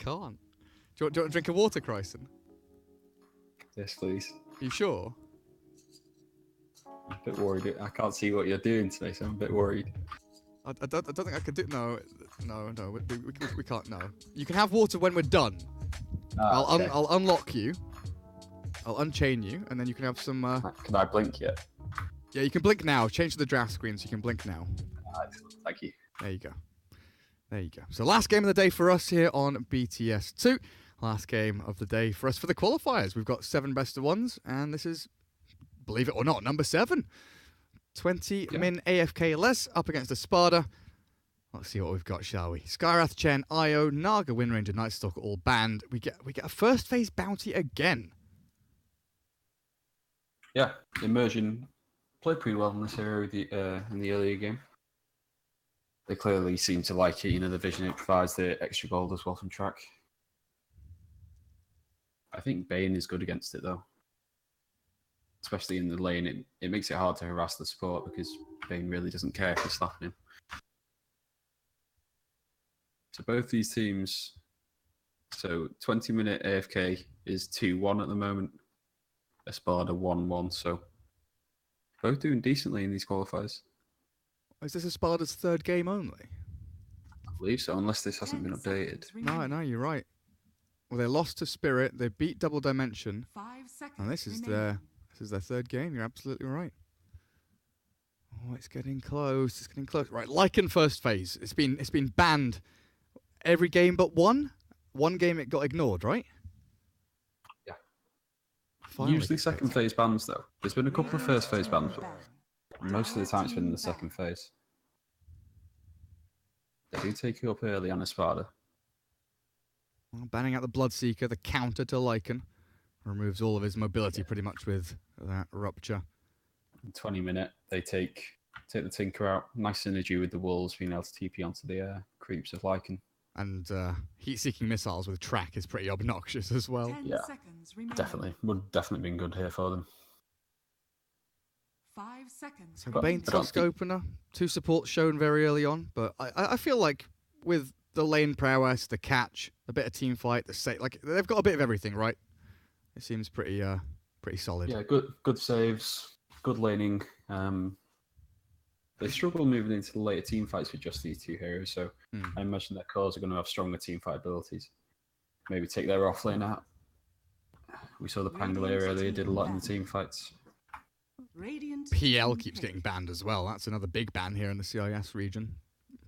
can't. Do you want to drink a water, Crysen? Yes, please. You sure? I'm a bit worried. I can't see what you're doing today, so I'm a bit worried. I don't think I could do. No, we can't. No, you can have water when we're done. Okay. I'll unlock you. I'll unchain you, and then you can have some. Can I blink yet? Yeah, you can blink now. Change to the draft screen so you can blink now. Excellent. Thank you. There you go. There you go. So last game of the day for us here on BTS 2. Last game of the day for us for the qualifiers. We've got 7 best of ones, and this is, believe it or not, number 7. 20 min AFK less up against ESPADA. Let's see what we've got, shall we? Skyrath, Chen, Io, Naga, Windranger, Nightstalker all banned. We get a first phase bounty again. Yeah, Immersion played pretty well in this area in the earlier game. They clearly seem to like it. You know, the vision it provides, the extra gold as well from track. I think Bane is good against it though, especially in the lane. It makes it hard to harass the support because Bane really doesn't care if you're slapping him. So both these teams, so 20-minute AFK is 2-1 at the moment. ESPADA 1-1, so both doing decently in these qualifiers. Is this ESPADA's 3rd game only? I believe so, unless this hasn't been updated. No, you're right. Well, they lost to Spirit, they beat Double Dimension, and this is their 3rd game. You're absolutely right. Oh, it's getting close. It's getting close. Right, Lycan first phase. It's been banned every game but one. One game it got ignored, right? Yeah. Finally. Usually second phase bans though. There's been a couple of first phase bans, but most of the time it's been in the second phase. They do take it up early on ESPADA. Well, banning out the Bloodseeker, the counter to Lycan. Removes all of his mobility pretty much with that rupture. 20-minute, they take the Tinker out. Nice synergy with the Wolves being able to TP onto the creeps of Lycan. And heat-seeking missiles with track is pretty obnoxious as well. Yeah, definitely. Would definitely been good here for them. 5 seconds. So Bane Tusk opener, 2 supports shown very early on, but I feel like with the lane prowess, the catch, a bit of team fight, like they've got a bit of everything, right? It seems pretty solid. Yeah, good saves, good laning. They struggle moving into the later team fights with just these 2 heroes, so I imagine their cores are going to have stronger team fight abilities. Maybe take their offlane out. We saw the Pangolier earlier, did a lot in the team fights. PL keeps getting banned as well. That's another big ban here in the CIS region.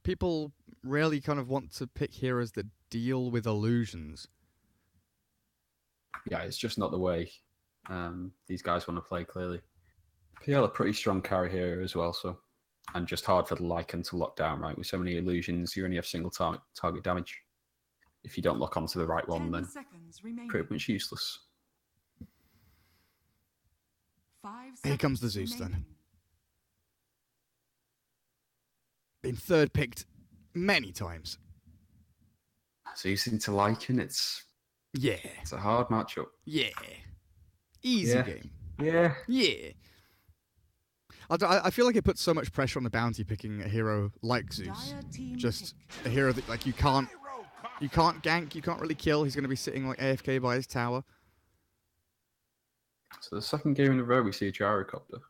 People rarely kind of want to pick heroes that deal with illusions. Yeah, it's just not the way these guys want to play, clearly. PL are pretty strong carry hero as well, so and just hard for the Lycan to lock down, right? With so many illusions, you only have single target damage. If you don't lock onto the right one, then pretty much useless. Here comes the Zeus then. Been 3rd picked many times. Zeus into Lycan, it's a hard matchup. Yeah. Easy game. Yeah. Yeah. I feel like it puts so much pressure on the bounty picking a hero like Zeus. Just a hero that like you can't gank, you can't really kill. He's going to be sitting like AFK by his tower. So the 2nd game in a row we see a gyrocopter.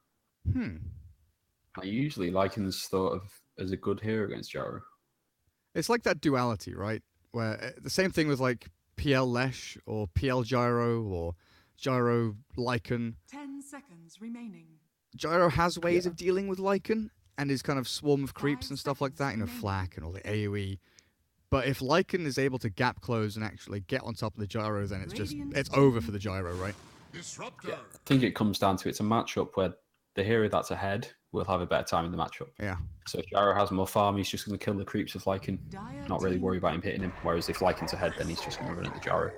Usually Lycan's thought of as a good hero against gyro. It's like that duality, right? Where the same thing with like PL Lesh or PL Gyro or Gyro Lycan. 10 seconds remaining. Gyro has ways of dealing with Lycan and his kind of swarm of creeps and stuff like that, you know, Flak and all the AoE. But if Lycan is able to gap close and actually get on top of the Gyro, then it's over for the Gyro, right? Yeah, I think it comes down to it's a matchup where the hero that's ahead will have a better time in the matchup. Yeah. So if Gyro has more farm, he's just going to kill the creeps with Lycan, not really worry about him hitting him. Whereas if Lycan's ahead, then he's just going to run at the Gyro,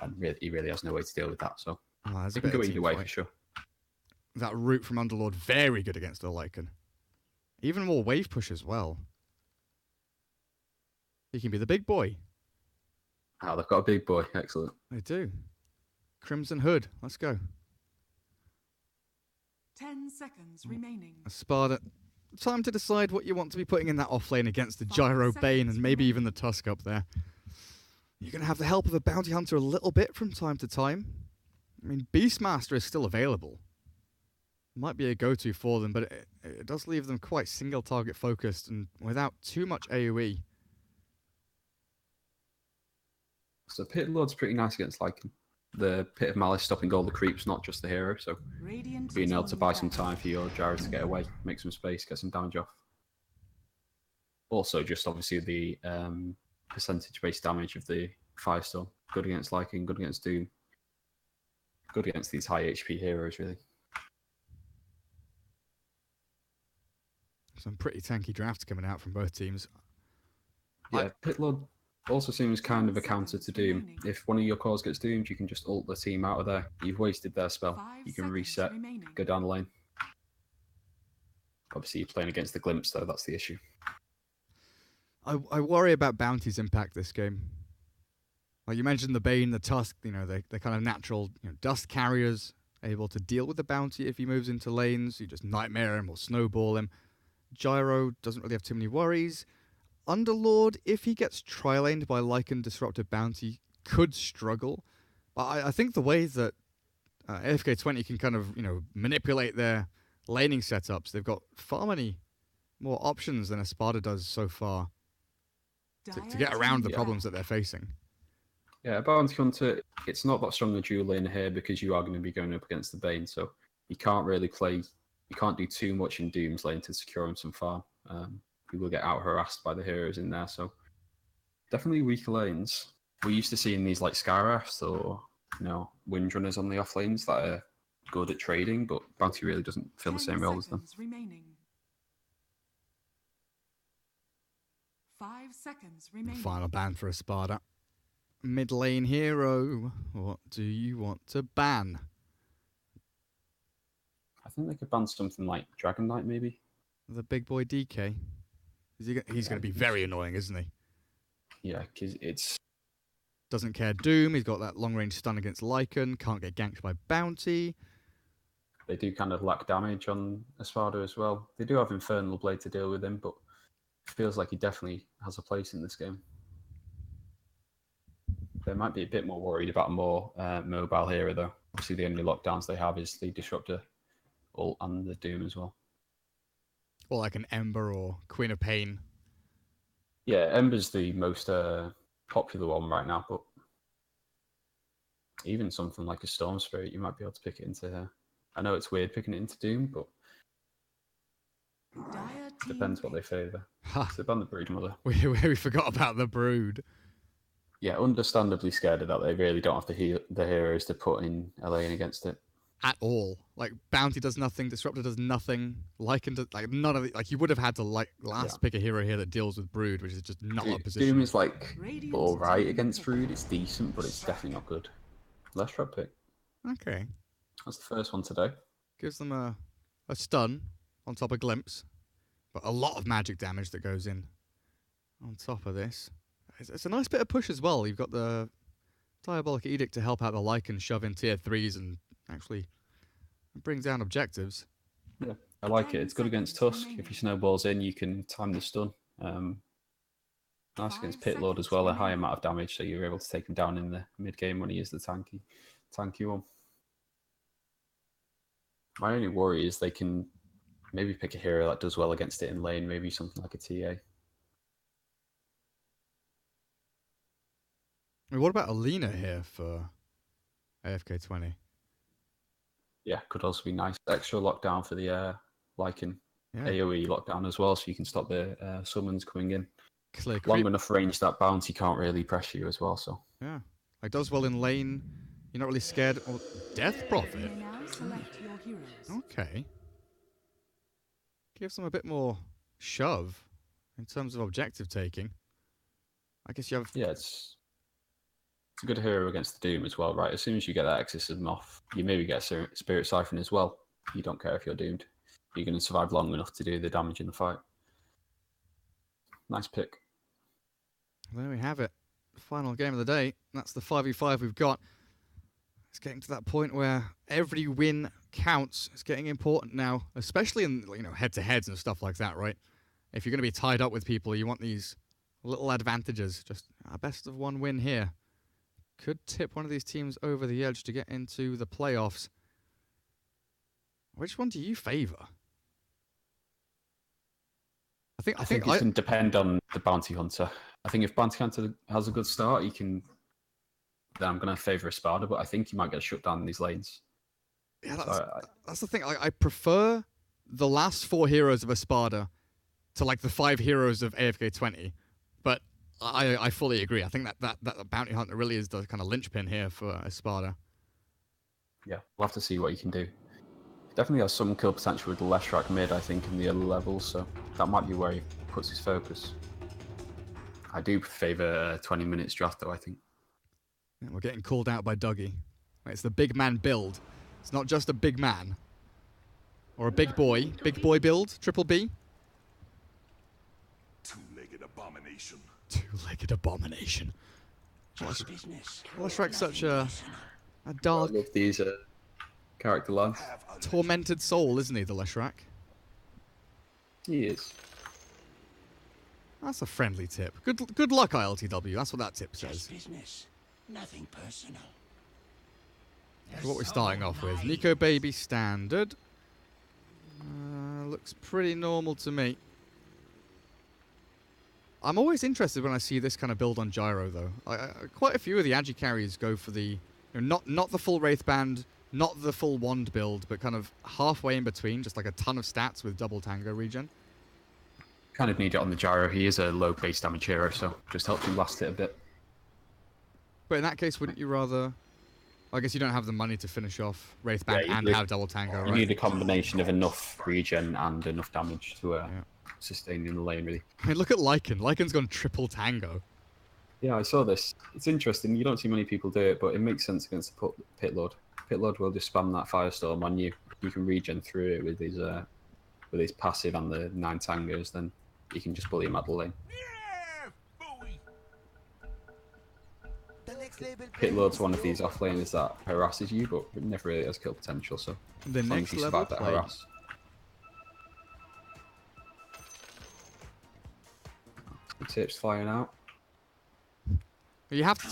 and he really has no way to deal with that. So it can go either way for sure. That route from Underlord, very good against the Lycan. Even more wave push as well. He can be the big boy. Oh, they've got a big boy. Excellent. They do. Crimson Hood. Let's go. 10 seconds remaining. ESPADA. Time to decide what you want to be putting in that offlane against the Gyro Bane and maybe even the Tusk up there. You're going to have the help of a bounty hunter a little bit from time to time. I mean, Beastmaster is still available. Might be a go-to for them, but it does leave them quite single-target focused and without too much AoE. So Pit Lord's pretty nice against Lycan. The Pit of Malice stopping all the creeps, not just the hero, so Radiant being able to team buy some double. time for your Jared to get away, make some space, get some damage off. Also, just obviously the percentage-based damage of the Firestorm. Good against Lycan, good against Doom. Good against these high HP heroes, really. Some pretty tanky drafts coming out from both teams. Yeah, Pit Lord also seems kind of a counter to Doom. remaining. If one of your cores gets doomed, you can just ult the team out of there. You've wasted their spell. 5 You can seconds reset, remaining. go down the lane. Obviously, you're playing against the Glimpse, though. That's the issue. I worry about Bounty's impact this game. Like you mentioned, the Bane, the Tusk, they're kind of natural dust carriers, able to deal with the Bounty if he moves into lanes. You just nightmare him or snowball him. Gyro doesn't really have too many worries. Underlord, if he gets tri-laned by Lycan Disruptive Bounty, could struggle. But I think the way that AFK 20 can kind of manipulate their laning setups, they've got far many more options than ESPADA does so far to get around the problems that they're facing. Yeah, Bounty Hunter, it's not that strong a dual lane here because you are going to be going up against the Bane, so you can't really play, you can't do too much in Doom's lane to secure him some farm. You will get out harassed by the heroes in there, so definitely weaker lanes. We're used to seeing these like Skyrafts or Windrunners on the off lanes that are good at trading, but Bounty really doesn't fill the same role as them. Remaining. 5 seconds remaining. Final ban for ESPADA. Mid lane hero, what do you want to ban? I think they could ban something like Dragon Knight, maybe. The big boy DK. He's going to be very annoying, isn't he? Yeah, because it's... Doesn't care Doom, he's got that long-range stun against Lycan, can't get ganked by Bounty. They do kind of lack damage on ESPADA as well. They do have Infernal Blade to deal with him, but it feels like he definitely has a place in this game. They might be a bit more worried about a more mobile hero, though. Obviously, the only lockdowns they have is the Disruptor ult and the Doom as well. Or like an Ember or Queen of Pain. Yeah, Ember's the most popular one right now, but even something like a Storm Spirit, you might be able to pick it into her. I know it's weird picking it into Doom, but depends what they favour. Ha! So they ban the Brood Mother. We forgot about the Brood. Yeah, understandably scared of that. They really don't have the heroes to put in a lane against it. At all. Like, Bounty does nothing, Disruptor does nothing, Lycan does, none of it. Like, you would have had to, pick a hero here that deals with Brood, which is just not a position. Doom is, alright against Brood. It's decent, but it's definitely not good. Let's try pick. Okay. That's the first one today. Gives them a stun on top of Glimpse, but a lot of magic damage that goes in on top of this. It's a nice bit of push as well. You've got the Diabolic Edict to help out the Lycan, shove in tier 3s and actually bring down objectives. Yeah, I like it. It's good against Tusk. If he snowballs in, you can time the stun. Nice against Pit Lord as well. A high amount of damage, so you're able to take him down in the mid game when he is the tanky one. My only worry is they can maybe pick a hero that does well against it in lane. Maybe something like a TA. I mean, what about Alina here for AFK 20? Yeah, could also be nice. Extra lockdown for the Lycan. Yeah. AoE lockdown as well, so you can stop the summons coming in. Clear creep. Long enough range that Bounty can't really pressure you as well. So yeah, like does well in lane. You're not really scared. Oh, Death Prophet. You may now select your heroes. Okay. Gives them a bit more shove in terms of objective taking. I guess you have. yeah, it's a good hero against the Doom as well, right? As soon as you get that Exorcism off, you maybe get a Spirit Siphon as well. You don't care if you're doomed. You're going to survive long enough to do the damage in the fight. Nice pick. There we have it. Final game of the day. That's the 5v5 we've got. It's getting to that point where every win counts. It's getting important now, especially in head-to-heads and stuff like that, right? If you're going to be tied up with people, you want these Little advantages. Just a best of one win here. Could tip one of these teams over the edge to get into the playoffs. Which one do you favour? I think it's going to depend on the Bounty Hunter. I think if Bounty Hunter has a good start, then I'm going to favour ESPADA, but I think he might get shut down in these lanes. Yeah, that's the thing. I prefer the last 4 heroes of ESPADA to like the 5 heroes of AFK 20, but I fully agree. I think that Bounty Hunter really is the kind of linchpin here for ESPADA. Yeah, we'll have to see what he can do. Definitely has some kill potential with the Leshrac mid, I think, in the other levels, so that might be where he puts his focus. I do favour a 20 minutes draft, though, I think. Yeah, we're getting called out by Dougie. It's the big man build. It's not just a big man. Or a big boy. Big boy build, triple B. Two-legged abomination. Two-legged abomination. Leshrac's such a dark, I love these character lines. tormented soul, isn't he, the Leshrac? He is. That's a friendly tip. Good luck, ILTW. That's what that tip says. Business, nothing personal. So what we're starting off with. Nico Baby standard. Looks pretty normal to me. I'm always interested when I see this kind of build on Gyro, though. Quite a few of the Agi carries go for the... not the full Wraith Band, not the full Wand build, but kind of halfway in between, just like a ton of stats with double Tango regen. Kind of need it on the Gyro. He is a low base damage hero, so just helps him last it a bit. But in that case, wouldn't you rather... I guess you don't have the money to finish off Wraith Band and have double Tango, right? You need a combination of enough regen and enough damage to sustain in the lane, really. I mean, look at Lycan. Lycan's gone triple Tango. Yeah, I saw this. It's interesting. You don't see many people do it, but it makes sense against the Pit Lord. Pit Lord will just spam that Firestorm on you. You can regen through it with his passive and the 9 Tangos, then you can just bully him out the lane. Pit Lord's one of these off laners that harasses you, but it never really has kill potential, so the as long as you survive that harass. The tip's flying out. You have to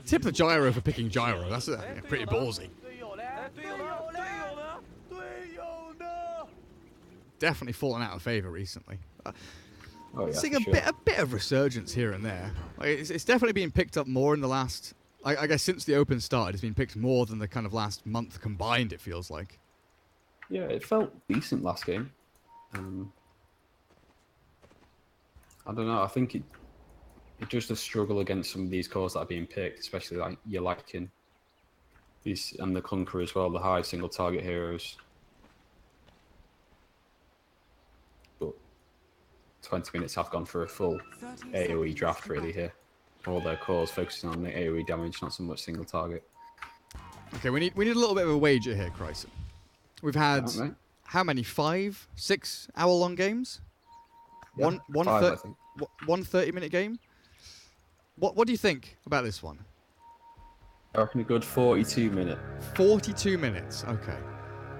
tip the Gyro for picking Gyro. That's pretty ballsy. Definitely fallen out of favour recently. Oh, yeah, seeing a bit of resurgence here and there. Like, it's definitely been picked up more in the last... I guess since the Open started, it's been picked more than the kind of last month combined, it feels like. Yeah, it felt decent last game. I don't know, I think it's just a struggle against some of these cores that are being picked, especially like your Lycan. And the Clunker as well, the high single target heroes. But 20 minutes have gone for a full AoE draft really here. All their cores focusing on the AoE damage, not so much single target. Okay, we need a little bit of a wager here, Crysen. We've had how many? 5, 6 hour-long games? Yeah, one 30-minute game. What do you think about this one? I reckon a good 42 minute. 42 minutes. Okay,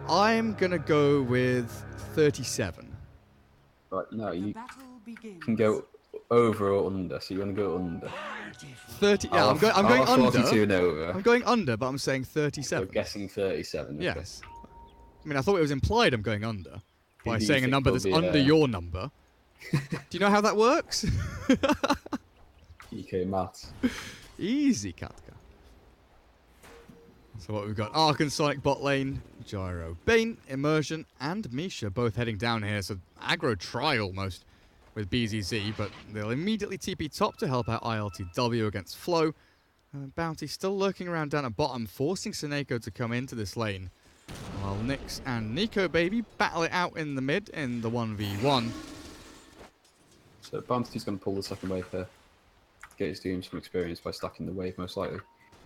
I'm gonna go with 37. Right, no, you can go over or under, so you want to go under. 30. Yeah, I'm going under. 42 and over. I'm going under, but I'm saying 37. You're guessing 37. Okay. Yes. I mean, I thought it was implied I'm going under by Do you saying a think number there'll that's be under your number. Do you know how that works? EK maths. Easy, Katka. So what we've got, Ark and Sonic bot lane, Gyro, Bane, Immersion, and Misha both heading down here. So aggro try almost with BZZ, but they'll immediately TP top to help out ILTW against Flow. Bounty still lurking around down at bottom, forcing Seneko to come into this lane. While Nyx and Nico Baby battle it out in the mid in the 1v1. So Bounty's going to pull the second wave here. Get his doing some experience by stacking the wave most likely.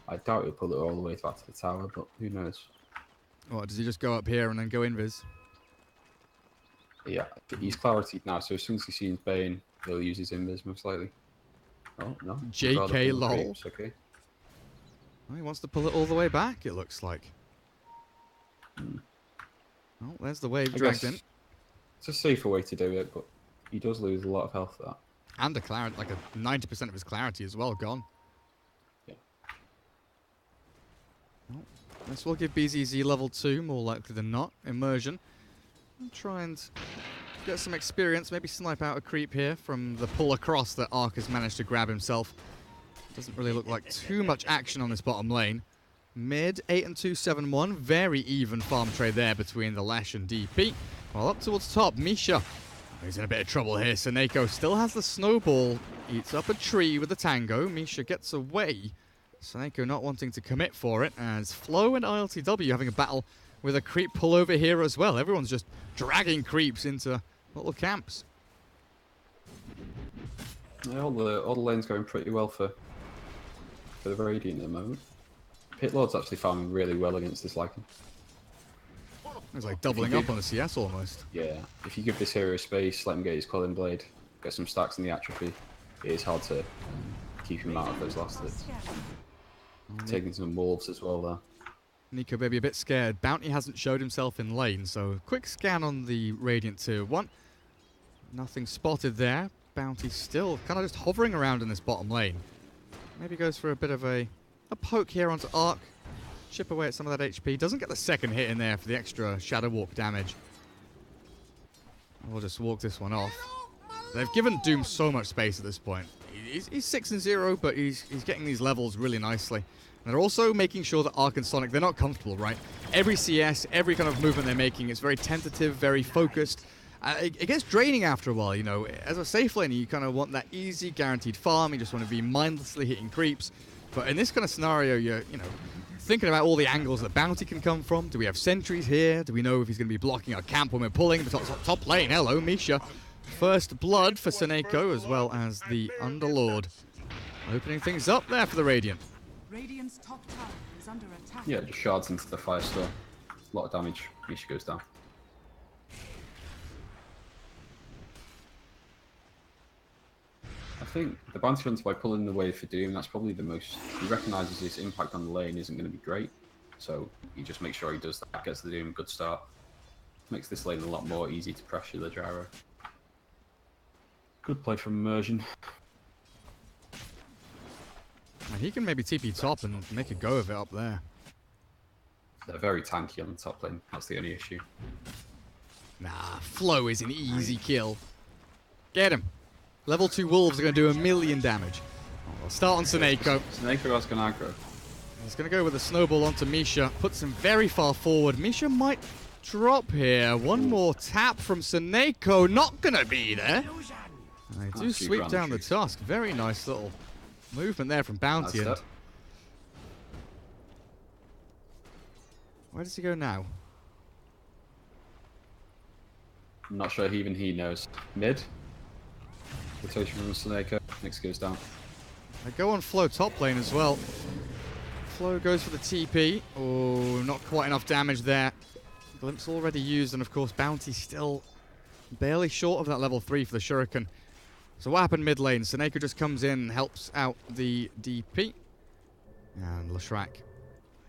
I doubt he'll pull it all the way back to the tower, but who knows. What, does he just go up here and then go invis? Yeah, he's clarity now, so as soon as he sees Bane, he'll use his invis most likely. Oh, no. JK lol. Okay. Oh, he wants to pull it all the way back, it looks like. Oh, there's the wave dragged in. It's a safer way to do it, but he does lose a lot of health for that. And a clarity, like a 90% of his clarity as well, gone. Yeah. Well, this will give BZZ level 2, more likely than not. Immersion. And try and get some experience, maybe snipe out a creep here from the pull across that Ark has managed to grab himself. Doesn't really look like too much action on this bottom lane. Mid, 8 and 2, 7-1. Very even farm trade there between the Lash and DP. While up towards top, Misha. He's in a bit of trouble here. Seneko still has the snowball. Eats up a tree with the tango. Misha gets away. Seneko not wanting to commit for it, as Flo and ILTW having a battle with a creep pull over here as well. Everyone's just dragging creeps into little camps. Yeah, all the lanes going pretty well for the Radiant at the moment. Pit Lord's actually farming really well against this Lycan. It's like doubling up on the CS almost. Yeah, if you give this hero space, let him get his Culling Blade, get some stacks in the atrophy, it is hard to keep him out of those last hits. Taking some wolves as well there. Nico Baby a bit scared. Bounty hasn't showed himself in lane, so quick scan on the Radiant tier 1. Nothing spotted there. Bounty still kind of just hovering around in this bottom lane. Maybe goes for a bit of a poke here onto Ark. Chip away at some of that HP. Doesn't get the second hit in there for the extra Shadow Walk damage. We'll just walk this one off. They've given Doom so much space at this point. He's 6 and 0, but he's getting these levels really nicely. And they're also making sure that Ark and Sonic, they're not comfortable, right? Every CS, every kind of movement they're making is very tentative, very focused. It gets draining after a while, you know. As a safe laner, you kind of want that easy, guaranteed farm. You just want to be mindlessly hitting creeps. But in this kind of scenario, you're, you know, thinking about all the angles that Bounty can come from. Do we have sentries here? Do we know if he's going to be blocking our camp when we're pulling? The top lane, hello, Misha. First blood for Seneko, as well as the Underlord. Opening things up there for the Radiant. Radiant's top tower is under attack. Yeah, just shards into the Firestorm. A lot of damage. Misha goes down. I think the Bounty Hunter, by pulling the wave for Doom, that's probably the most... He recognises his impact on the lane isn't going to be great, so he just makes sure he does that, gets the Doom, good start. Makes this lane a lot more easy to pressure the gyro. Good play from Immersion. And he can maybe TP top and make a go of it up there. They're very tanky on the top lane, that's the only issue. Nah, Flow is an easy kill. Get him. Level 2 Wolves are going to do 1,000,000 damage. We'll start on Seneko. Seneko has gone aggro. He's going to go with a snowball onto Misha. Puts him very far forward. Misha might drop here. One more tap from Seneko. Not going to be there. They do sweep down the Tusk. Very nice little movement there from Bounty. And where does he go now? I'm not sure even he knows. Mid. Rotation from Seneko. Next goes down. They go on Flow top lane as well. Flow goes for the TP. Oh, not quite enough damage there. Glimpse already used, and of course Bounty still barely short of that level 3 for the Shuriken. So what happened mid lane? Seneko just comes in and helps out the DP. And Lashrak,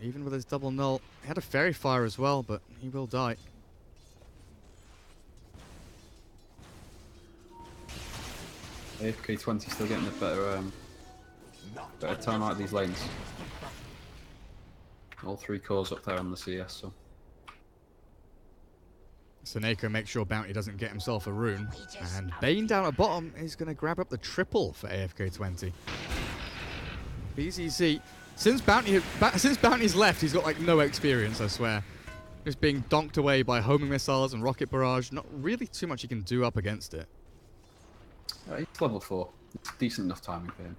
even with his double null, he had a Fairy Fire as well, but he will die. AFK 20 still getting a better time out of these lanes. All 3 cores up there on the CS, so. Seneko makes sure Bounty doesn't get himself a rune. And Bane down at bottom is going to grab up the triple for AFK 20. BZZ, since Bounty's left, he's got like no experience, I swear. Just being donked away by homing missiles and rocket barrage. Not really too much he can do up against it. He's level 4. It's decent enough timing for him.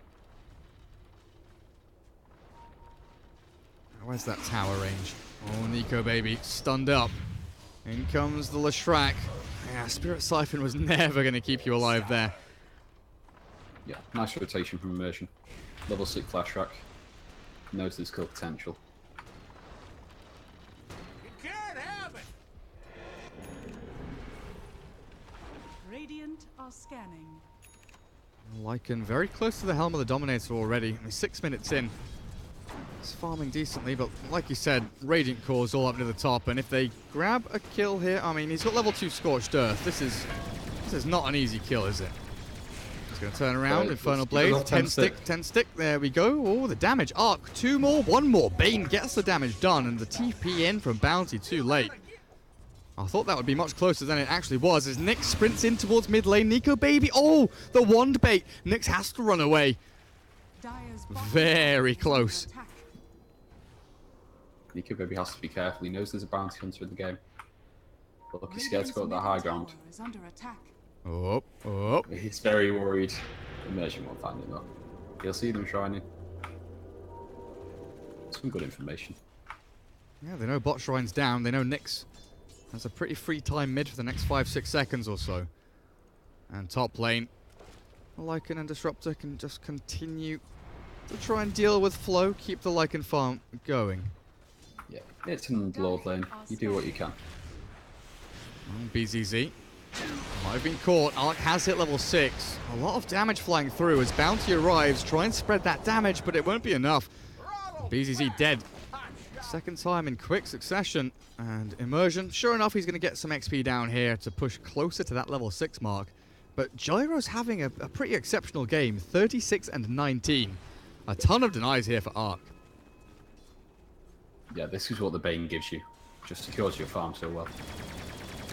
Where's that tower range? Oh, Nico baby, stunned up. In comes the Lashrak. Yeah, Spirit Siphon was never going to keep you alive there. Yeah, nice rotation from Immersion. Level 6 Lashrak. Knows there's kill potential. You can't have it. Radiant are scanning. Lycan very close to the helm of the Dominator already. I mean, 6 minutes in. It's farming decently, but like you said, Radiant cores all up to the top, and if they grab a kill here, I mean, he's got level 2 Scorched Earth. This is not an easy kill, is it? going to turn around. So Infernal it's Blade. off 10 stick. 10 stick. There we go. Oh, the damage. Arc. 2 more. 1 more. Bane gets the damage done. And the TP in from Bounty too late. I thought that would be much closer than it actually was. As Nyx sprints in towards mid lane. Nico baby. Oh, the wand bait. Nyx has to run away. Dire's bottom Very tower is close. under attack. Nico Baby has to be careful. He knows there's a bounty hunter in the game. But look, he's scared to go up that high ground. Tower is under attack. Oh, oh. He's very worried. Immersion won't find him though. He'll see them shining. Some good information. Yeah, they know bot shrine's down. They know Nyx has a pretty free time mid for the next 5-6 seconds or so. And top lane, Lycan and Disruptor can just continue to try and deal with flow, keep the Lycan farm going. Yeah, it's in Lord lane. You do what you can. BZZ might have been caught. Arc has hit level 6. A lot of damage flying through as Bounty arrives. Try and spread that damage, but it won't be enough. BZZ dead. Second time in quick succession. And Immersion, sure enough, he's going to get some XP down here to push closer to that level 6 mark. But Gyro's having a pretty exceptional game. 36 and 19. A ton of denies here for Arc. Yeah, this is what the Bane gives you. Just secures your farm so well.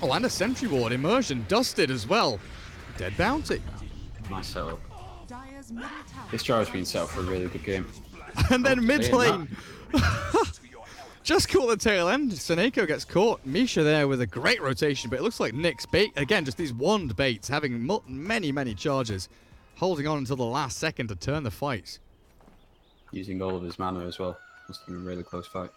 Oh, and a Sentry Ward. Immersion dusted as well. Dead Bounty. Nice setup. Dire's middle tower This Gyro's been set up for a really good game. And then mid saying lane. Just caught the tail end. Seneko gets caught. Misha there with a great rotation, but it looks like Nyx bait. Again, just these wand baits, having many charges. Holding on until the last second to turn the fight. Using all of his mana as well. Must have been a really close fight.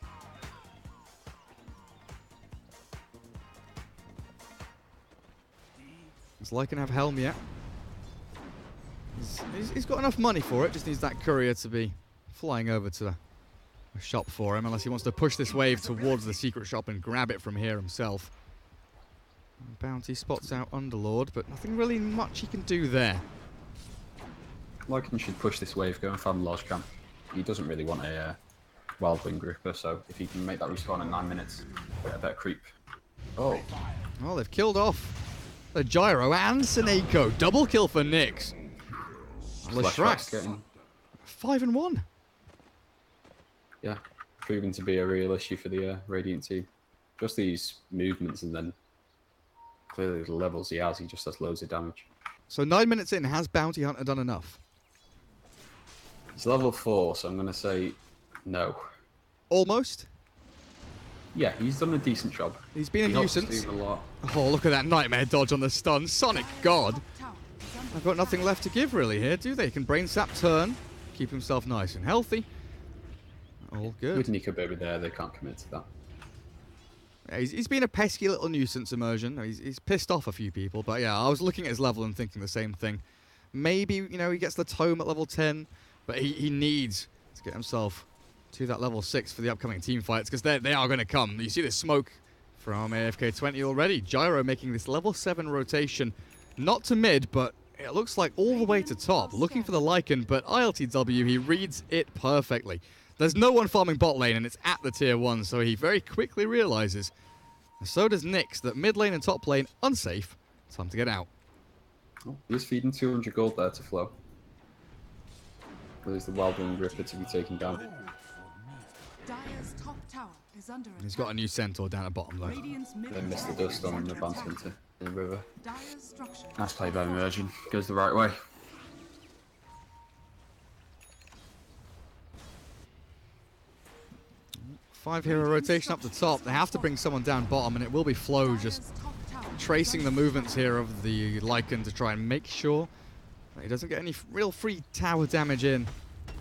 Does Lycan have Helm yet? He's got enough money for it. Just needs that courier to be flying over to a shop for him, unless he wants to push this wave towards the secret shop and grab it from here himself. Bounty spots out Underlord, but nothing really much he can do there. Lycan should push this wave, go and farm Lodge Camp. He doesn't really want a Wild Wing Gripper, so if he can make that respawn in 9 minutes, get a better creep. Oh, Well, they've killed off the Gyro and Seneko. Double kill for Nyx. Leshrax Leshrax, getting, 5 and 1. yeah, proving to be a real issue for the Radiant team. Just these movements and then clearly the levels he just has loads of damage. So 9 minutes in, has Bounty Hunter done enough? He's level 4, so I'm going to say no. Almost. Yeah, he's done a decent job. He's been a He helps nuisance. Steve a lot. Oh, look at that nightmare dodge on the stun. Sonic God. top tower is under I've got nothing left to give really here, do they? He can brain sap turn, keep himself nice and healthy. All good. With Nico Baby there, they can't commit to that. Yeah, he's been a pesky little nuisance, Immersion. He's pissed off a few people, but yeah, I was looking at his level and thinking the same thing. Maybe, you know, he gets the tome at level 10, but he needs to get himself to that level 6 for the upcoming team fights, because they are going to come. You see the smoke from AFK 20 already. Gyro making this level 7 rotation, not to mid, but it looks like all the way to top, looking for the Lycan, but ILTW, he reads it perfectly. There's no one farming bot lane, and it's at the tier 1, so he very quickly realizes, and so does Nyx, that mid lane and top lane, unsafe. Time to get out. Oh, he's feeding 200 gold there to Flow. There's the Wild Wing Gripper to be taken down. Dire's top tower is under attack. He's got a new centaur down at bottom, though. Radiant's middle They missed the tower dust is on under the Bounty attack. Hunter in the river. Dire's structure. Nice play by Immersion. Goes the right way. Five hero rotation up the top. They have to bring someone down bottom, and it will be Flow just Dire's top tower is tracing the under movements here of the Lycan to try and make sure that he doesn't get any real free tower damage in.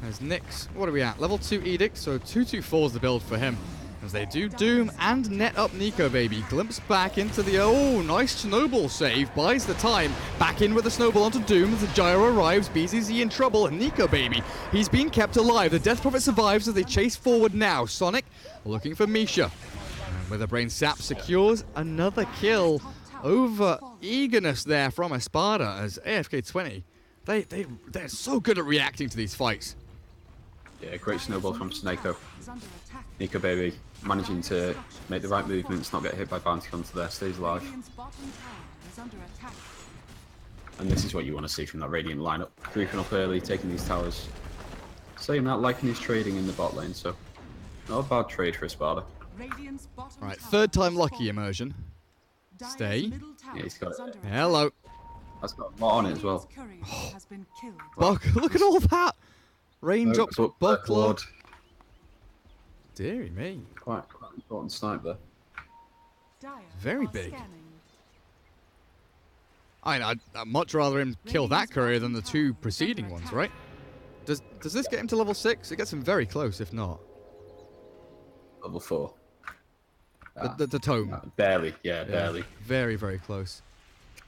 As Nyx, what are we at? Level 2 Edict, so 2/2/4 is the build for him. As they do Doom and net up Nico Baby. Glimpse back into the, oh, nice snowball save. Buys the time. Back in with the snowball onto Doom as the Gyro arrives. BZZ in trouble. And Nico Baby, he's been kept alive. The Death Prophet survives as they chase forward now. Sonic looking for Misha. And with a brain sap secures another kill. Over eagerness there from ESPADA as AFK 20. They're so good at reacting to these fights. Yeah, great snowball from Seneko. is under attack. Nico Baby managing to make the right movements, not get hit by Bounty Hunter there, stays alive. Radiant's bottom tower is under attack. And this is what you want to see from that Radiant lineup. Creeping up early, taking these towers. Saying that, liking his trading in the bot lane, so not a bad trade for ESPADA. Radiant's bottom Right, tower third time has lucky fallen. immersion. Dire's Stay. middle tower Yeah, he's got is it. under attack. Hello. That's got a lot on it as well. Radiant's courier has been killed. Buck, look at all that. Raindrops, buckler. Lord. Deary me. Quite important snipe there. Dire Very are big. scanning. I'd much rather him kill that courier than the two preceding ones, right? Does this get him to level 6? It gets him very close, if not. Level 4. The tome. Barely, yeah, barely. Very, very close.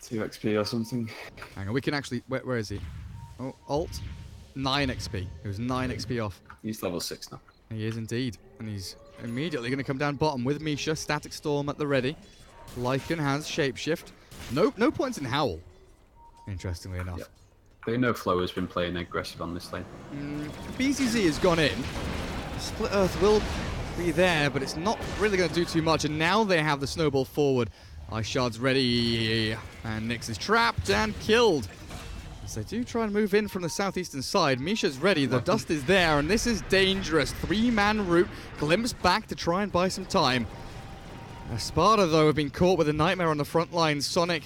2 XP or something. Hang on, we can actually... Where is he? Oh, alt. 9 XP. He was 9 XP off. He's level 6 now. He is indeed. And he's immediately going to come down bottom with Misha. Static Storm at the ready. Lycan has Shapeshift. No points in Howl, interestingly enough. Yep. They know Flo has been playing aggressive on this lane. BCZ has gone in. Split Earth will be there, but it's not really going to do too much. And now they have the snowball forward. Ice Shard's ready. And Nyx is trapped and killed. As they do try and move in from the southeastern side. Misha's ready. The dust is there, and this is dangerous. 3-man route. Glimpse back to try and buy some time. ESPADA, though, have been caught with a nightmare on the front line. Sonic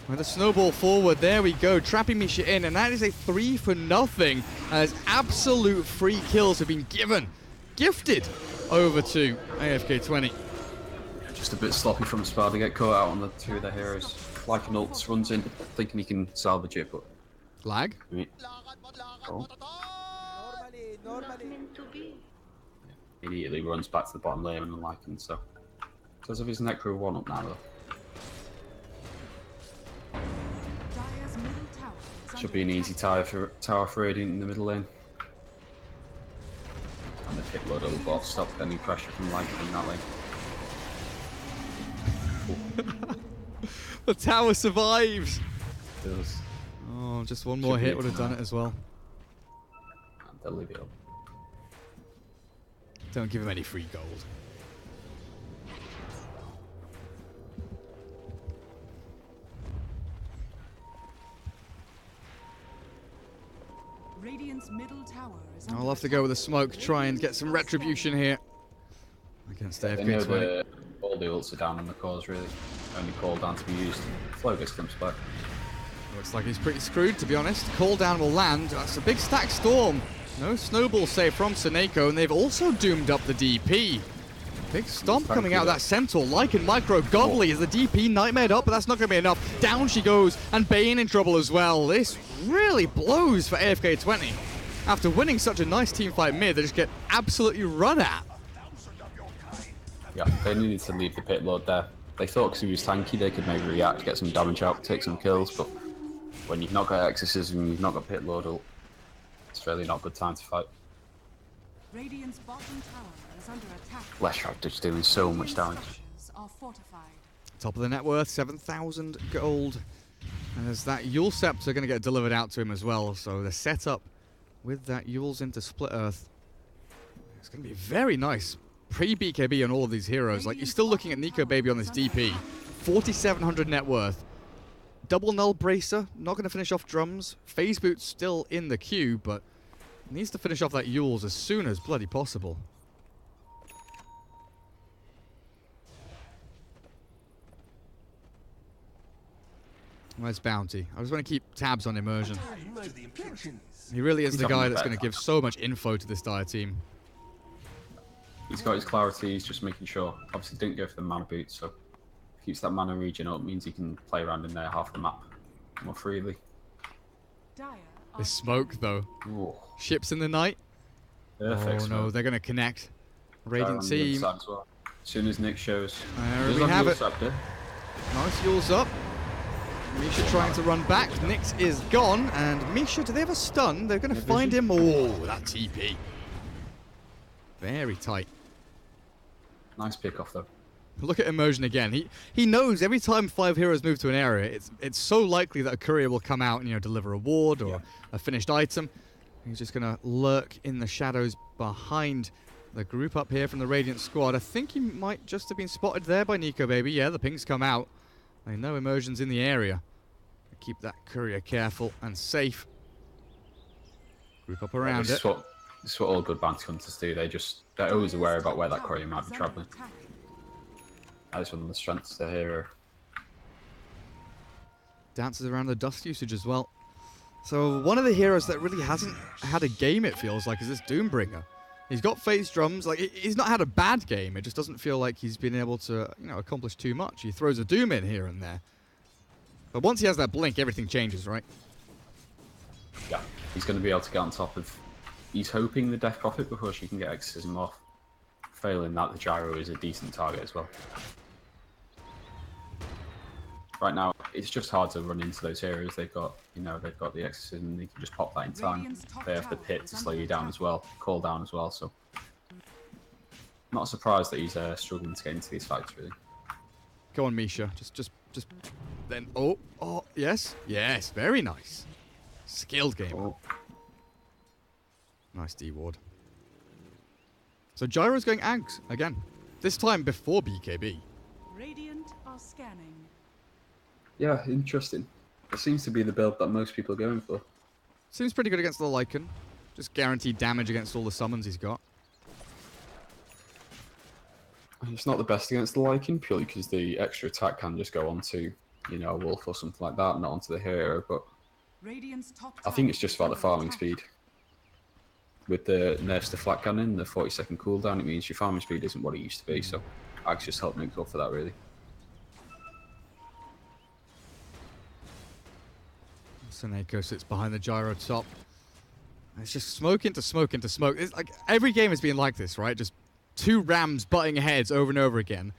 with a snowball forward. There we go. Trapping Misha in, and that is a 3-for-0 as absolute free kills have been gifted over to AFK 20. Just a bit sloppy from ESPADA. Get caught out on the 2 of their heroes. Like an ult runs in, thinking he can salvage it, but... Lag? Oh. Immediately runs back to the bottom lane and Lycan, so... Does have his Necro 1 up now, though. Dire's middle tower is Should under be an easy attack. tower for Radiant in the middle lane. And the pit load will bot stop any pressure from Lycan in that lane. The tower survives! It does. Oh, just one more Should be hit would have done it as well. And they'll leave it up. Don't give him any free gold. Radiant's middle tower is under I'll have to go with a smoke, try and get some retribution here against They know AFK 20. all the ults are down on the cause, really. Only call down to be used. Flo gets glimpsed back. Looks like he's pretty screwed, to be honest. Call down will land. That's a big stack storm. No snowball save from Seneko, and they've also doomed up the DP. Big stomp coming out of that Centaur. Lycan micro gobbly as the DP nightmared up, but that's not going to be enough. Down she goes, and Bane in trouble as well. This really blows for AFK 20. After winning such a nice teamfight mid, they just get absolutely run at. Yeah, they needed to leave the pit lord there. They thought because he was tanky they could maybe react, get some damage out, take some kills, but when you've not got exorcism and you've not got pit lord ult, it's really not a good time to fight. Radiant's bottom tower is under attack. Leshrac just doing so much damage. Structures are fortified. Top of the net worth, 7,000 gold. And there's that Yule Scepter going to get delivered out to him as well. So the setup with that Yule's into Split Earth. It's going to be very nice. Pre-BKB on all of these heroes. Like, you're still looking at Nico Baby on this DP. 4,700 net worth. Double Null Bracer, not going to finish off drums. Phase Boot's still in the queue, but needs to finish off that Yule's as soon as bloody possible. Where's Bounty? I just want to keep tabs on Immersion. He really is He's the having guy a that's bad going to time. give so much info to this dire team. He's got his clarity, he's just making sure. Obviously didn't go for the mana boot, so keeps that mana region up, means he can play around in there half the map more freely. Dire are This smoke, though. Ooh, Ships in the night. perfect. Oh no, they're going to connect. Radiant team. As well. As soon as Nick shows. There Does we have Yule it. Scepter. Nice Yule's up. Misha trying to run back. Nyx is gone. And Misha, do they have a stun? They're going to find him. Oh, that TP. Very tight. Nice pick off though. Look at Immersion again. He knows every time 5 heroes move to an area, it's so likely that a courier will come out and deliver a ward or a finished item. He's just going to lurk in the shadows behind the group up here from the Radiant squad. I think he might just have been spotted there by Nico Baby. Yeah, the pings come out. They know Immersion's in the area. Keep that courier careful and safe. Group up around This it. is what all good bounty hunters do. They're always aware about where that courier might be travelling. That is one of the strengths of the hero. Dances around the dust usage as well. So one of the heroes that really hasn't had a game, it feels like, is this Doombringer. He's got phase drums. Like, he's not had a bad game. It just doesn't feel like he's been able to, accomplish too much. He throws a Doom in here and there. But once he has that blink, everything changes, right? Yeah, he's going to be able to get on top of... He's hoping the Death Prophet before she can get Exorcism off. Failing that, the Gyro is a decent target as well. Right now, it's just hard to run into those heroes. They've got the Exorcism, they can just pop that in time. They have the Pit to slow you down as well, call down as well, so... Not surprised that he's struggling to get into these fights, really. Go on, Misha. Just then... Oh, yes. Yes, very nice. Skilled gamer. Oh. Nice D-Ward. So Gyro's going Ags again. This time before BKB. Radiant are scanning. Yeah, interesting. It seems to be the build that most people are going for. Seems pretty good against the Lycan. Just guaranteed damage against all the summons he's got. It's not the best against the Lycan, purely because the extra attack can just go onto, a wolf or something like that, not onto the hero, but I think it's just about the farming speed. With the nerfs to flat cannon, the 40-second cooldown, it means your farming speed isn't what it used to be, so Ags just helped make up for that, really. Seneko sits behind the Gyro top. And it's just smoke into smoke into smoke. It's like every game has been like this, right? Just two rams butting heads over and over again.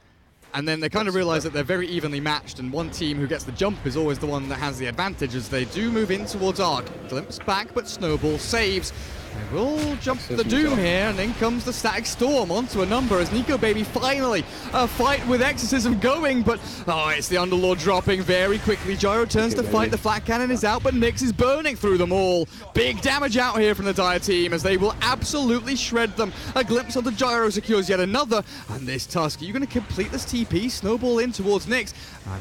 And then they kind of realize that they're very evenly matched, and one team who gets the jump is always the one that has the advantage as they do move in towards Arc. Glimpse back, but Snowball saves. They will jump the Doom here, and in comes the Static Storm onto a number as Nico Baby finally a fight with Exorcism going, but it's the Underlord dropping very quickly. Gyro turns to fight, the flat cannon is out, but Nyx is burning through them all. Big damage out here from the Dire team as they will absolutely shred them. A glimpse of the Gyro secures yet another, and this Tusk, are you going to complete this TP? Snowball in towards Nyx.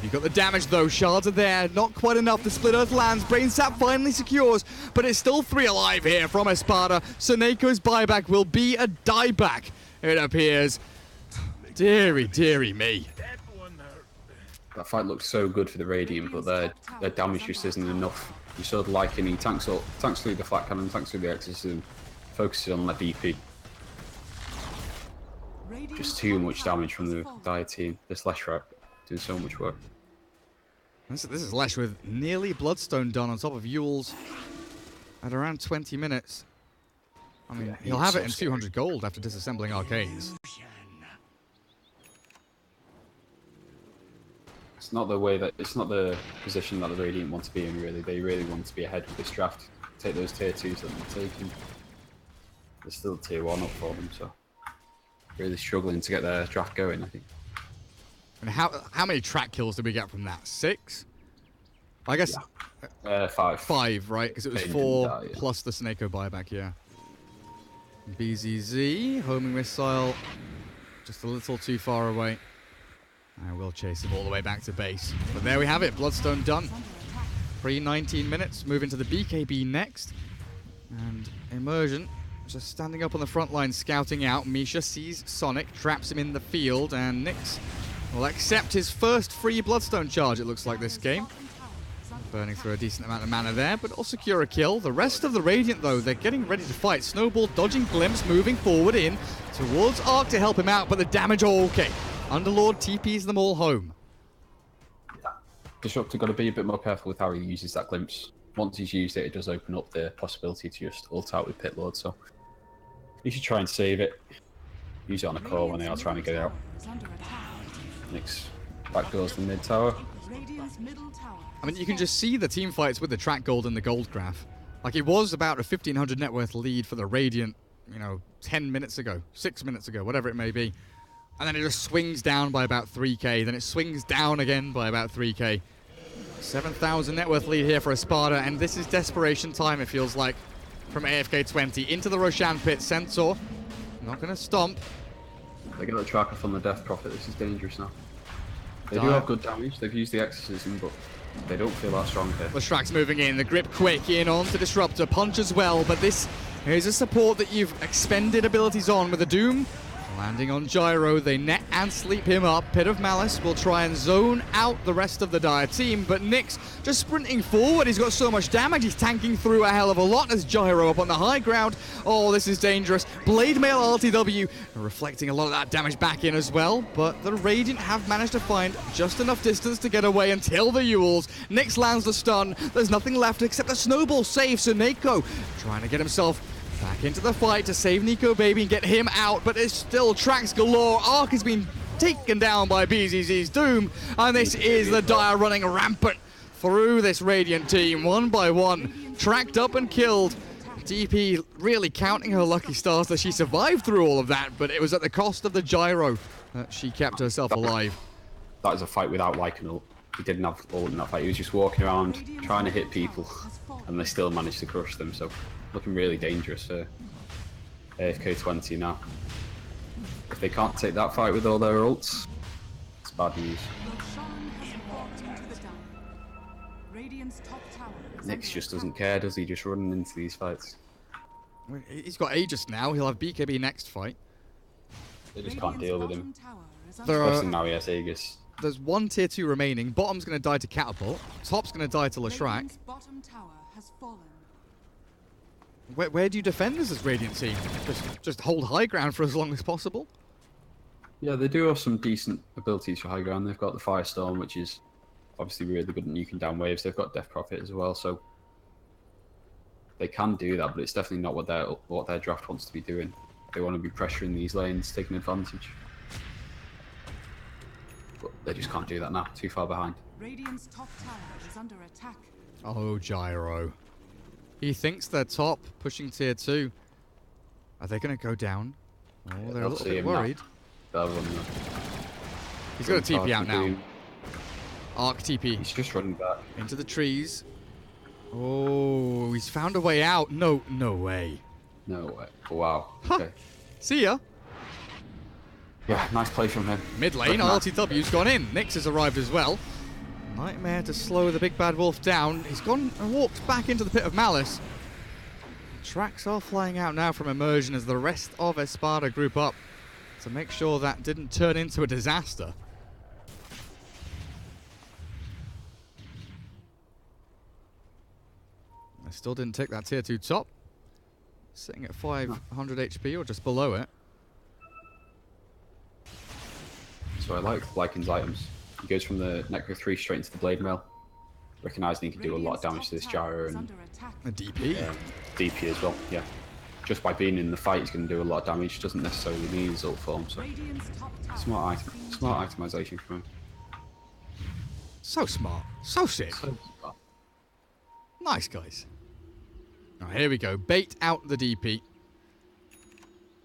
You've got the damage though, shards are there, not quite enough. The Split Earth lands, Brain Sap finally secures, but it's still 3 alive here from ESPADA. Seneco's buyback will be a dieback, it appears. Deary, deary me. That fight looks so good for the Radiant, but their damage just isn't enough. You saw the Lycan, he tanks through the flat cannon, tanks through the Exorcism, focuses on that DP. Just too much damage from the Dire team. This Lesh Rep doing so much work. This is Lesh with nearly Bloodstone done on top of Yule's at around 20 minutes. I mean, Yeah, he'll have it in 200 gold after disassembling Arcades. It's not the position that the Radiant want to be in, really. They really want to be ahead with this draft. Take those tier 2s that they're taking. There's still tier 1 up for them, so really struggling to get their draft going, I think. And how many track kills did we get from that? 6? I guess... Yeah. 5. 5, right? Because it was Bane 4 didn't die, yeah. plus the Seneko buyback, yeah. BZZ, homing missile, just a little too far away. I will chase him all the way back to base. But there we have it, Bloodstone done. Pre-19 minutes, move into the BKB next. And Immersion, just standing up on the front line, scouting out. Misha sees Sonic, traps him in the field, and Nyx will accept his first free Bloodstone charge, it looks like, this game. Burning through a decent amount of mana there, but will secure a kill. The rest of the Radiant, though, they're getting ready to fight. Snowball dodging Glimpse, moving forward in towards Arc to help him out, but the damage all okay. Underlord TPs them all home. Yeah. Disruptor got to be a bit more careful with how he uses that Glimpse. Once he's used it, it does open up the possibility to just ult out with Pit Lord, so you should try and save it. Use it on a core when they are trying to get out. Nyx backdoors the mid tower. I mean, you can just see the team fights with the track gold and the gold graph. Like, it was about a 1,500 net worth lead for the Radiant, 10 minutes ago, 6 minutes ago, whatever it may be. And then it just swings down by about 3k, then it swings down again by about 3k. 7,000 net worth lead here for ESPADA, and this is desperation time, it feels like, from AFK 20 into the Roshan pit. Centaur, not going to stomp. They get the tracker from the Death Prophet, this is dangerous now. They do Dire. have good damage, they've used the Exorcism, but They don't feel that strong here. Leshrak's moving in, the grip quick, in on to Disruptor, punch as well, but this is a support that you've expended abilities on with the Doom. Landing on Gyro, they net and sleep him up. Pit of Malice will try and zone out the rest of the Dire team, but Nyx just sprinting forward. He's got so much damage, he's tanking through a hell of a lot as Gyro up on the high ground. Oh, this is dangerous. Blade Mail LTW reflecting a lot of that damage back in as well, but the Radiant have managed to find just enough distance to get away until the Yules. Nyx lands the stun. There's nothing left except a snowball save, so Nako trying to get himself back into the fight to save Nico Baby and get him out, but it's still tracks galore. Arc has been taken down by BZZ's Doom, and this is the Dire running rampant through this Radiant team, one by one, tracked up and killed. DP really counting her lucky stars that she survived through all of that, but it was at the cost of the Gyro that she kept herself alive. That was a fight without Lycan ult. He didn't have ult in that fight. He was just walking around trying to hit people, and they still managed to crush them, so looking really dangerous for AFK 20 now. If they can't take that fight with all their ults, it's bad news. Nyx just doesn't care, does he? Just running into these fights. He's got Aegis now, he'll have BKB next fight. They just can't deal with him. There Especially now he has Aegis. There's one tier 2 remaining. Bottom's going to die to Catapult. Top's going to die to Leshrak. Where do you defend as this Radiant team? Just hold high ground for as long as possible? Yeah, they do have some decent abilities for high ground. They've got the Firestorm, which is obviously really good at nuking down waves. They've got Death Prophet as well, so they can do that, but it's definitely not what their draft wants to be doing. They want to be pressuring these lanes, taking advantage. But they just can't do that now, too far behind. Radiant's top tower is under attack. Oh, Gyro. He thinks they're top, pushing tier 2. Are they going to go down? Oh, Yeah, they're a little bit worried. He's got a TP out now. Arc TP. He's just running back. Into the trees. Oh, he's found a way out. No way. No way. Oh, wow. Huh. Okay. See ya. Yeah, nice play from him. Mid lane, RTW's gone in. Nyx has arrived as well. Nightmare to slow the big bad wolf down. He's gone and walked back into the Pit of Malice. Tracks are flying out now from immersion as the rest of ESPADA group up to make sure that didn't turn into a disaster. They still didn't take that tier 2 top. Sitting at 500 HP or just below it. So I like Lycan's items. He goes from the Necro 3 straight into the Blade Mail. Recognising he can do a lot of damage to this Gyro and A DP? DP as well, yeah. Just by being in the fight, he's going to do a lot of damage. Doesn't necessarily need his ult form, so smart itemization from him. So smart. So sick. So smart. Nice, guys. Now, here we go. Bait out the DP.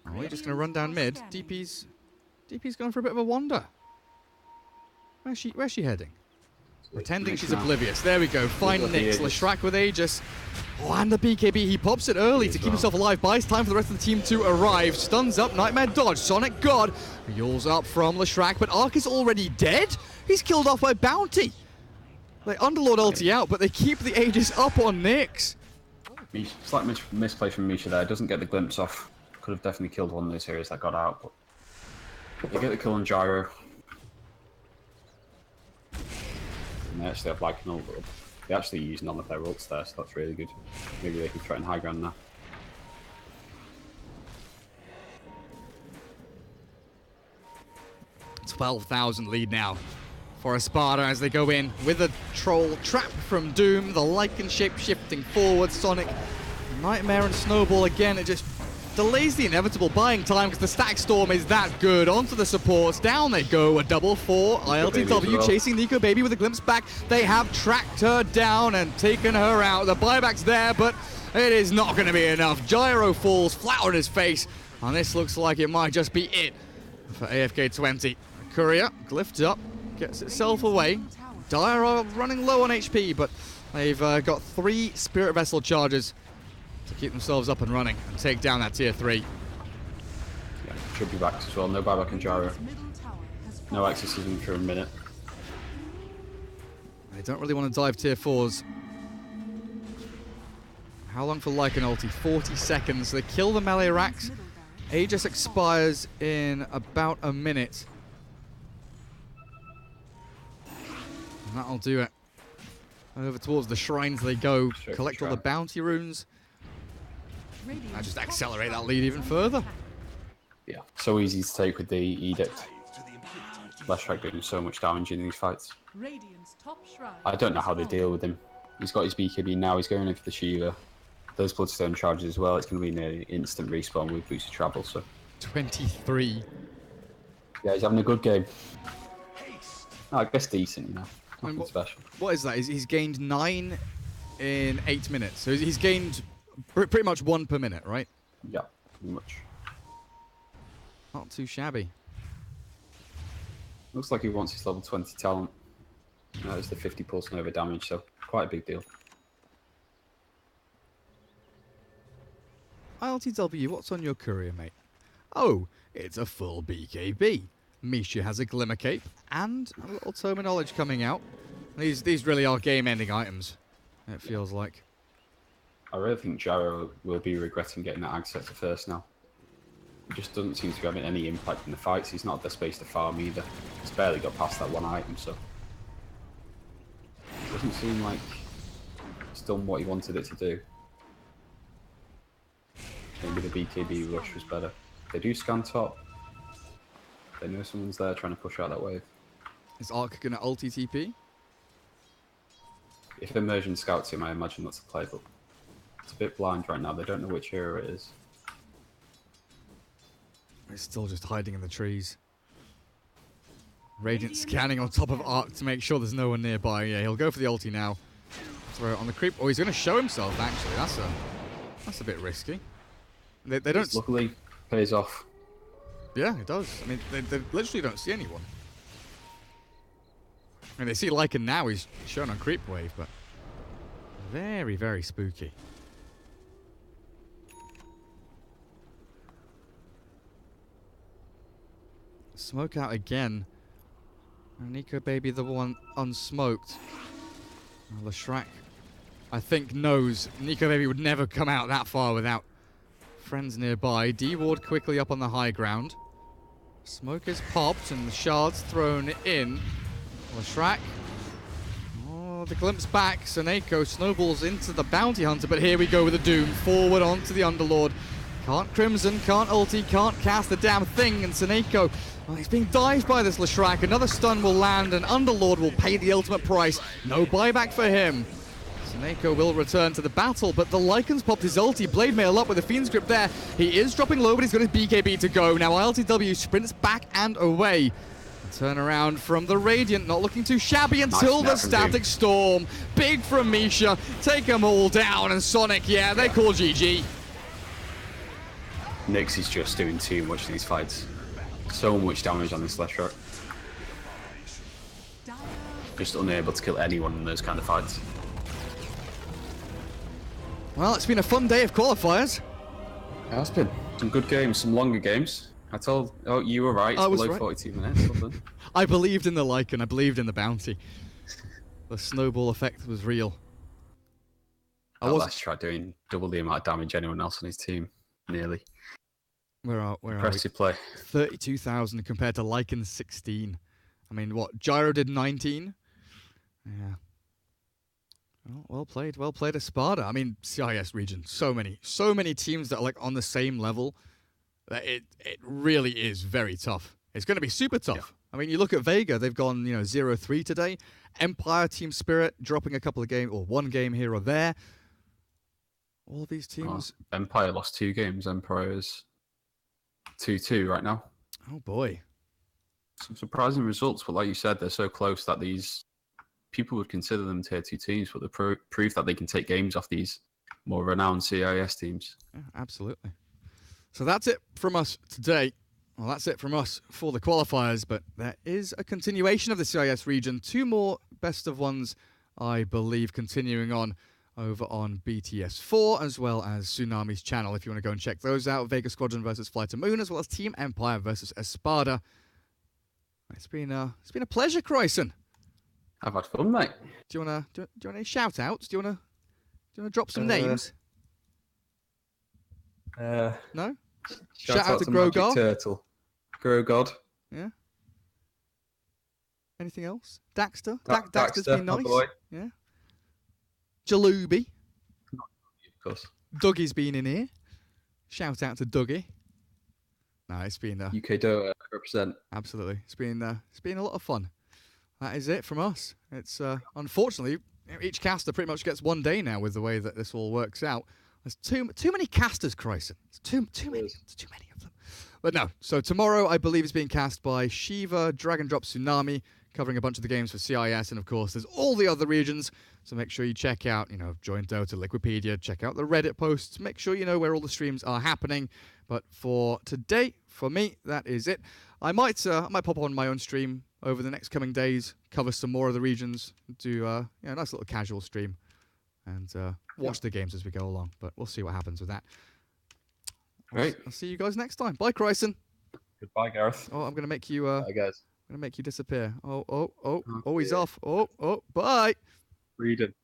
Oh, we're just going to run down mid. DP's going for a bit of a wander. Where's she heading? Pretending she's oblivious. There we go. Find Nyx. Leshrak with Aegis. Oh, and the BKB. He pops it early to keep himself alive. Buys time for the rest of the team to arrive. Stuns up. Nightmare dodge. Sonic God. Yules up from Leshrak, but Arc is already dead. He's killed off by Bounty. They Underlord ulti out, but they keep the Aegis up on Nyx. Slight misplay from Misha there. Doesn't get the glimpse off. Could have definitely killed one of those heroes that got out, but they get the kill on Gyro. And they actually have like an ult. They actually use none of their ults there, so that's really good. Maybe they can threaten high ground now. $12,000 lead now for ESPADA as they go in with a troll trap from Doom. The Lycan shape shifting forward. Sonic, Nightmare and Snowball again. It just delays the inevitable, buying time because the stack storm is that good. Onto the supports. Down they go. A double for ILTW chasing Nico Baby with a glimpse back. They have tracked her down and taken her out. The buyback's there, but it is not going to be enough. Gyro falls flat on his face, and this looks like it might just be it for AFK 20. Courier glyphed up, gets itself away. Dire are running low on HP, but they've got 3 Spirit Vessel charges to keep themselves up and running and take down that tier 3. Yeah, should be back as well. No buyback on Gyro. No exorcism for a minute. They don't really want to dive tier 4s. How long for Lycan ulti? 40 seconds. They kill the melee racks. Aegis expires in about a minute. And that'll do it. Over towards the shrines they go. Collect all the bounty runes. And just accelerate that lead even further. Yeah, so easy to take with the Edict. Leshrac doing so much damage in these fights. I don't know how they deal with him. He's got his BKB now, he's going in for the Shiva. Those Bloodstone charges as well, it's going to be near instant respawn with boosted travel, so... 23. Yeah, he's having a good game. Oh, I guess decent, you know. Nothing special. What is that? He's gained 9 in 8 minutes. So he's gained pretty much 1 per minute, right? Yeah, pretty much. Not too shabby. Looks like he wants his level 20 talent. It's the 50 pulse Nova damage, so quite a big deal. ILTW, what's on your courier, mate? Oh, it's a full BKB. Misha has a Glimmer Cape and a little Tome of Knowledge coming out. These really are game-ending items, it feels like. I really think Gyro will be regretting getting that Ag Sector first now. He just doesn't seem to be having any impact in the fights. He's not had the space to farm either. He's barely got past that one item, so... It doesn't seem like it's done what he wanted it to do. Maybe the BKB rush was better. They do scan top. They know someone's there trying to push out that wave. Is Ark going to ulti TP? If Immersion scouts him, I imagine that's a play, but it's a bit blind right now. They don't know which hero it is. He's still just hiding in the trees. Radiant scanning on top of Ark to make sure there's no one nearby. Yeah, he'll go for the ulti now. Throw it on the creep. Oh, he's going to show himself, actually. That's a bit risky. They don't... Luckily, pays off. Yeah, it does. I mean, they literally don't see anyone. I mean, they see Lycan now. He's shown on creep wave, but... Very, very spooky. Smoke out again. And Nico Baby, the one unsmoked. Leshrac, I think, knows Nico Baby would never come out that far without friends nearby. D-Ward quickly up on the high ground. Smoke is popped and the shards thrown in. Leshrac. Oh, the glimpse back. Seneko snowballs into the bounty hunter, but here we go with the Doom. Forward onto the Underlord. Can't Crimson, can't ulti, can't cast the damn thing, and Seneko, well, he's being dived by this Leshrac. Another stun will land, and Underlord will pay the ultimate price. No buyback for him. Seneko will return to the battle, but the Lycan's popped his ulti. Blade Mail up with a Fiend's Grip there. He is dropping low, but he's got his BKB to go. Now ILTW sprints back and away. Turn around from the Radiant, not looking too shabby until the Static Storm. Big from Misha. Take them all down, and Sonic, yeah, they call GG. Nyx is just doing too much in these fights. So much damage on this Leshrac. Just unable to kill anyone in those kind of fights. Well, it's been a fun day of qualifiers. It has been. Some good games, some longer games. Oh, you were right. It's below right. 42 minutes. I believed in the Lycan. I believed in the bounty. The snowball effect was real. Leshrac doing double the amount of damage anyone else on his team. Nearly. Where are Impressive play. 32,000 compared to Lycan's 16. I mean, what? Gyro did 19? Yeah. Well played, ESPADA. I mean, CIS region, so many teams that are like on the same level. That it really is very tough. It's going to be super tough. Yeah. I mean, you look at Vega, they've gone 0-3 today. Empire, Team Spirit dropping a couple of games or one game here or there. All of these teams. Empire lost 2 games. Empire is 2-2 right now. Oh boy, some surprising results, but like you said, they're so close that these people would consider them tier 2 teams, but the proof that they can take games off these more renowned CIS teams. Yeah, absolutely. So that's it from us today. Well, that's it from us for the qualifiers, but there is a continuation of the CIS region. 2 more best of ones, I believe, continuing on over on BTS4, as well as Tsunami's channel, if you want to go and check those out. Vega Squadron versus Fly to Moon, as well as Team Empire versus ESPADA. It's been a pleasure, Crysen. I've had fun, mate. Do you want any shout outs? Do you wanna drop some names? No? Shout out to Magic Grogod. Turtle. Grogod. Yeah. Anything else? Daxter? Daxter's Daxter, been my nice. boy. Yeah. Jalubi. Of course. Dougie's been in here. Shout out to Dougie. No, it's been UK Dota represent. absolutely. It's been a lot of fun. That is it from us. It's unfortunately each caster pretty much gets one day now with the way that this all works out. There's too many casters, Crysen. It's too many. There's too many of them. But no. So tomorrow, I believe, is being cast by Shiva, Dragon Drop Tsunami, covering a bunch of the games for CIS, and of course, there's all the other regions. So make sure you check out, Join Dota, Liquipedia, check out the Reddit posts, make sure you know where all the streams are happening. But for today, for me, that is it. I might pop on my own stream over the next coming days, cover some more of the regions, do a nice little casual stream, and watch the games as we go along. But we'll see what happens with that. Great. I'll see you guys next time. Bye, Crysen. Goodbye, Gareth. Oh, I'm gonna make you. Bye, guys. I'm gonna make you disappear. Oh, he's off. Oh, bye. Freedom.